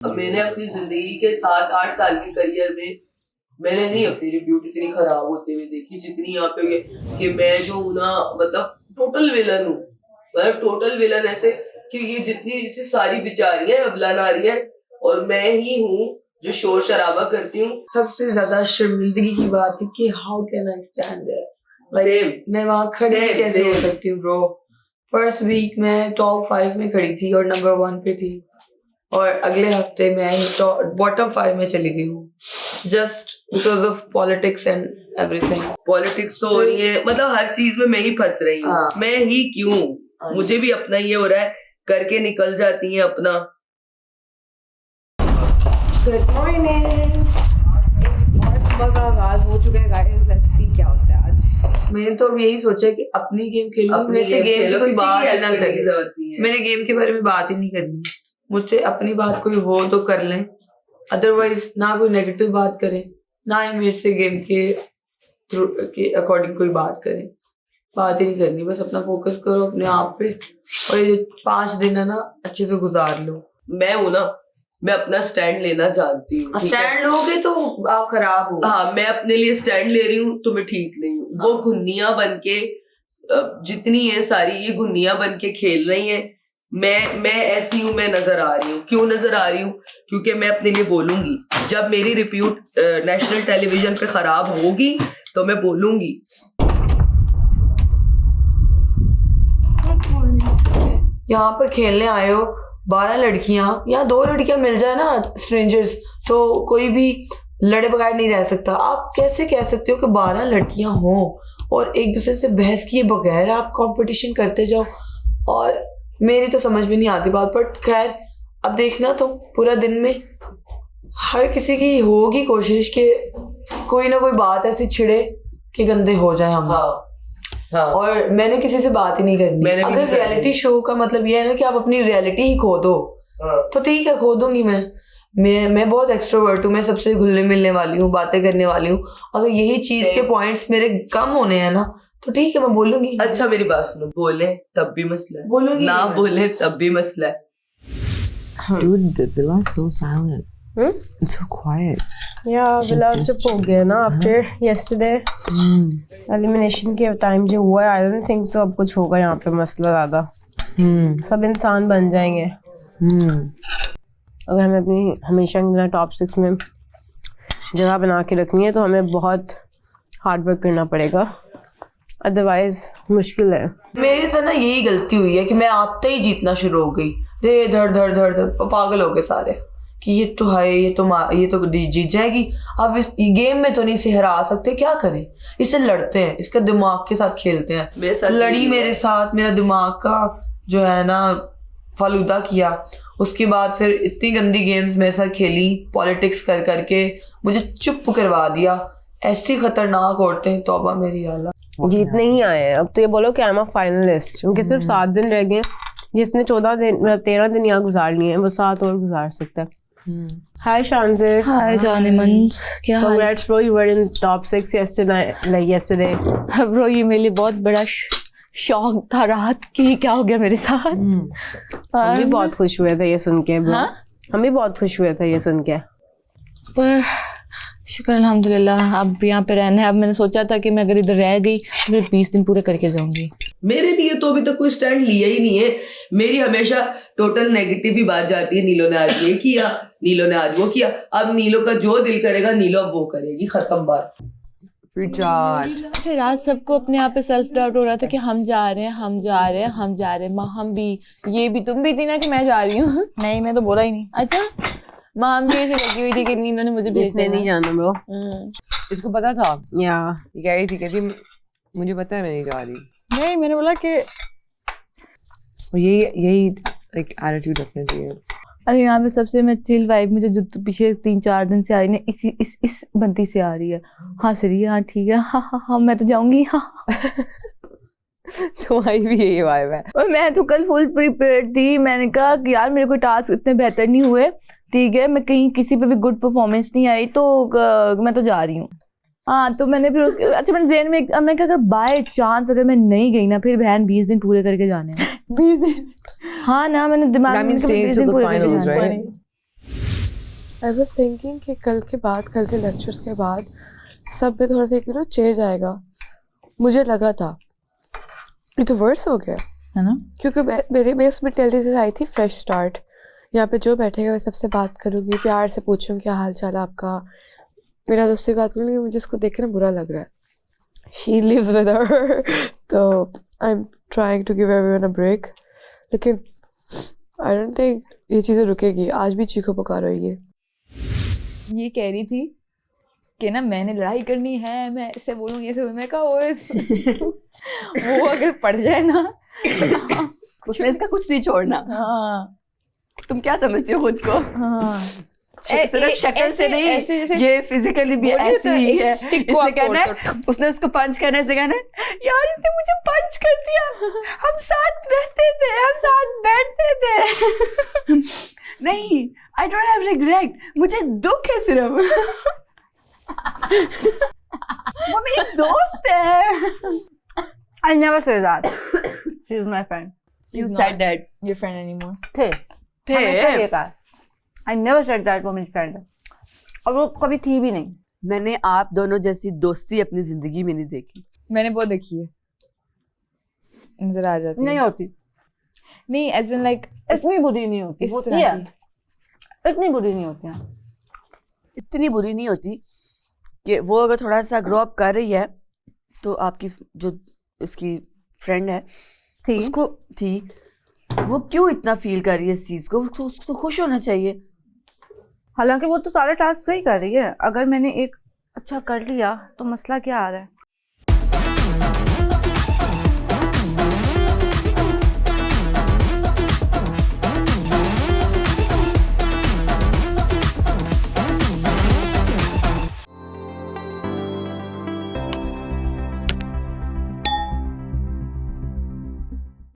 मैंने अपनी जिंदगी के 7-8 साल के करियर में मैंने नहीं अपनी रिप्यूट इतनी खराब होते हुए देखी जितनी यहाँ पे कि मैं जो हूँ ना, मतलब टोटल विलन हूँ। मतलब टोटल विलन ऐसे कि ये जितनी इसे सारी बेचारियां अबला नारियां और मैं ही हूँ जो शोर शराबा करती हूँ। सबसे ज्यादा शर्मिंदगी की बात है कि how can I stand there, मैं वहाँ खड़ी कैसे हो सकती हूँ ब्रो। फर्स्ट वीक में टॉप 5 में खड़ी थी और नंबर 1 पे थी, और अगले हफ्ते मैं बॉटम 5 में चली गई हूँ just because of politics and everything. Politics तो हो रही है, मतलब हर चीज में मैं ही फंस रही हूँ। मैं ही क्यों, मुझे भी अपना ये हो रहा है, करके निकल जाती है अपना। गुड मॉर्निंग, और सुबह का आगाज हो चुका है गाइस। लेट्स सी क्या होता है आज। मैंने तो अब यही सोचा कि अपनी गेम खेलूं, मेरे से गेम की कोई बात ही ना करें। मैंने गेम के बारे में बात ही नहीं करनी, मुझसे अपनी बात कोई हो तो कर लें, अदरवाइज ना कोई नेगेटिव बात करें, ना ही मेरे से गेम के अकॉर्डिंग कोई बात करें। बात ही नहीं करनी, बस अपना फोकस करो अपने आप पे, और ये जो 5 दिन है ना अच्छे से गुजार लो। मैं हूं ना, मैं अपना स्टैंड लेना जानती हूँ। स्टैंड लोगे तो आप खराब हो। हाँ, मैं अपने लिए स्टैंड ले रही हूँ तो मैं ठीक नहीं हूँ। वो घुन्नियां बन के जितनी है सारी, ये घुन्नियां बन के खेल रही हैं। मैं ऐसी हूँ, मैं नजर आ रही हूँ। क्यों नजर आ रही हूँ? क्योंकि मैं अपने लिए बोलूंगी। जब मेरी रिप्यूट नेशनल टेलीविजन पे खराब होगी तो मैं बोलूंगी। यहाँ पर खेलने आए हो 12 लड़कियां या 2 लड़कियां मिल जाए ना स्ट्रेंजर्स, तो कोई भी लड़े बगैर नहीं रह सकता। आप कैसे कह सकते हो कि 12 लड़कियां हों और एक दूसरे से बहस किए बगैर आप कंपटीशन करते जाओ? और मेरी तो समझ में नहीं आती बात, बट खैर अब देखना तो पूरा दिन में हर किसी की होगी कोशिश कि कोई ना कोई बात ऐसी छिड़े कि गंदे हो जाए हम। हाँ। और मैंने किसी से बात ही नहीं करनी। अगर रियलिटी शो का मतलब ये है ना कि आप अपनी रियलिटी ही खो दो, तो ठीक है, खो दूंगी मैं बहुत एक्सट्रोवर्ट हूँ, मैं सबसे घुलने मिलने वाली हूँ, बातें करने वाली हूँ। अगर यही चीज के पॉइंट्स मेरे कम होने हैं ना, तो ठीक है, मैं बोलूंगी। अच्छा मेरी बात सुनो, बोले तब भी मसला है, बोलूंगी ना बोले तब भी मसला है। Dude, the Villa is so silent. It's so quiet. Yeah, Villa चुप हो गया ना after yesterday. Elimination के टाइम जो हुआ है, I don't think so अब कुछ होगा यहाँ पे मसला ज़्यादा। सब इंसान बन जाएंगे। अगर हमें अपनी हमेशा की तरह टॉप 6 में जगह बना के रखनी है तो हमें बहुत हार्ड वर्क करना पड़ेगा, अदरवाइज मुश्किल है। मेरे से ना यही गलती हुई है कि मैं आते ही जीतना शुरू हो गई, रे धड़ धड़ धड़ धड़, पागल हो गए सारे कि ये तो है, ये तो जीत जाएगी। अब इस गेम में तो नहीं इसे हरा सकते, क्या करें? इससे लड़ते हैं, इसका दिमाग के साथ खेलते हैं। लड़ी मेरे साथ, मेरा दिमाग का जो है ना फालूदा किया। उसके बाद फिर इतनी गंदी गेम्स मेरे साथ खेली, पॉलिटिक्स कर करके मुझे चुप करवा दिया। ऐसी खतरनाक औरतें, तौबा मेरी अल्लाह। जीतने ही आए हैं, अब तो ये बोलो कि आई एम अ फाइनलिस्ट। उनके सिर्फ 7 दिन रह गए। जिसने 13 दिन यहाँ गुजार लिए हैं वो 7 और गुजार सकता है। हाय शानज़िर। हाय जानेमन, क्या हाल है? Congrats bro, you were in top 6 yesterday. Bro ये मेरे लिए बहुत बड़ा शौक था रात कि क्या हो गया मेरे साथ। हम भी बहुत खुश हुए थे ये सुन के। हम भी बहुत खुश हुए थे ये सुन के। पर शुक्र अल्हम्दुलिल्लाह अब यहाँ पे रहना है। अब मैंने सोचा था कि मैं अगर इधर रह गई तो फिर 20 दिन पूरे करके जाऊंगी। मेरे लिए तो अभी तक कोई स्टैंड लिया ही नहीं है। मेरी हमेशा टोटल नेगेटिव ही बात जाती है। नीलो ने आज ये किया, नीलो ने आज वो किया। अब नीलो का जो दिल करेगा नीलो अब वो करेगी, खत्म बात। फिर आज सबको अपने आप पे सेल्फ डाउट हो रहा था कि हम जा रहे हैं। माँ हम भी, ये भी, तुम भी थी ना कि मैं जा रही हूँ? नहीं, मैं तो बोला ही नहीं। अच्छा, माँ भी ऐसे लगी हुई थी कि नीलो ने मुझे भेज नहीं जाना ब्रो। इसको पता था? या ये कह रही थी, कहती मुझे पता है मैं नहीं जा रही। नहीं, मैंने बोला कि यही लाइक एटीट्यूड रखना चाहिए। अरे यहाँ पे सबसे मैं चिल वाइब मुझे जो पिछले 3-4 दिन से आ रही है, इस बंदी से आ रही है, हंस रही है, हाँ ठीक है, हाँ मैं तो जाऊंगी, हाँ। तुम्हारी भी यही वाइब है। और मैं तो कल फुल प्रिपेयर्ड थी। मैंने कहा कि यार मेरे कोई टास्क इतने बेहतर नहीं हुए, ठीक है, मैं कहीं किसी पे भी गुड परफॉर्मेंस नहीं आई तो मैं तो जा रही हूँ। हाँ, तो मैंने फिर उसके अच्छा मैंने जेन में मैंने कहा अगर बाय चांस अगर मैं नहीं गई ना, फिर बहन 20 दिन पूरे करके जाने हैं। 20 दिन? हाँ ना, मैंने दिमाग में 20 दिन पूरे करके जाने हैं। आई वॉज थिंकिंग कि कल के लेक्चर्स के बाद सब में थोड़ा सा चेंज आएगा। मुझे लगा था ये तो वर्स हो गया है ना? क्योंकि मेरे उसमें टेलीविजन आई थी फ्रेश स्टार्ट। यहाँ पे जो बैठेगा मैं सबसे बात करूँगी, प्यार से पूछूँगी क्या हाल चाल है आपका। मेरा दोस्त से बात करूँगी, मुझे इसको देख के ना बुरा लग रहा है। शी लिव्स विद हर तो I am trying to give everyone a break, लेकिन आई डोंट थिंक ये चीज़ें रुकेगी। आज भी चीखो पुकार होगी। ये कह रही थी कि ना मैंने लड़ाई करनी है, मैं ऐसे बोलूँगी ऐसे, मैं कहा ओए वो अगर पड़ जाए ना उसने इसका कुछ नहीं छोड़ना। हाँ तुम क्या समझती हो खुद को? हाँ सिर्फ शक्ल से नहीं, ऐसे जैसे ये फिजिकली भी ऐसी ही है। stick को इसने आप कहना तोड़ है, उसने उसको पंच करना है, इसने कहना है यार इसने मुझे पंच कर दिया, हम साथ रहते थे, हम साथ बैठते थे। नहीं, आई डोंट हैव रिग्रेट, मुझे दुख है सिर्फ। वो मेरी दोस्त है। I never say that. She's my friend. You She's said not that. your friend anymore. थे हमेशा ये कहा। I never said that वो मेरी फ्रेंड है, और वो कभी थी भी नहीं। मैंने आप दोनों जैसी दोस्ती अपनी जिंदगी में नहीं देखी। मैंने बहुत देखी है, नजर आ जाती नहीं है। होती, नहीं एज इन लाइक इतनी बुरी नहीं होती। इस होती तरह है, इतनी बुरी नहीं होती है। इतनी बुरी नहीं होती कि वो अगर थोड़ा सा ग्रो अप कर रही है तो आपकी जो उसकी फ्रेंड है थी उसको थी, वो क्यों इतना फील कर रही है इस चीज को? उसको तो खुश होना चाहिए। हालांकि वो तो सारे टास्क सही कर रही है। अगर मैंने एक अच्छा कर लिया तो मसला क्या आ रहा है?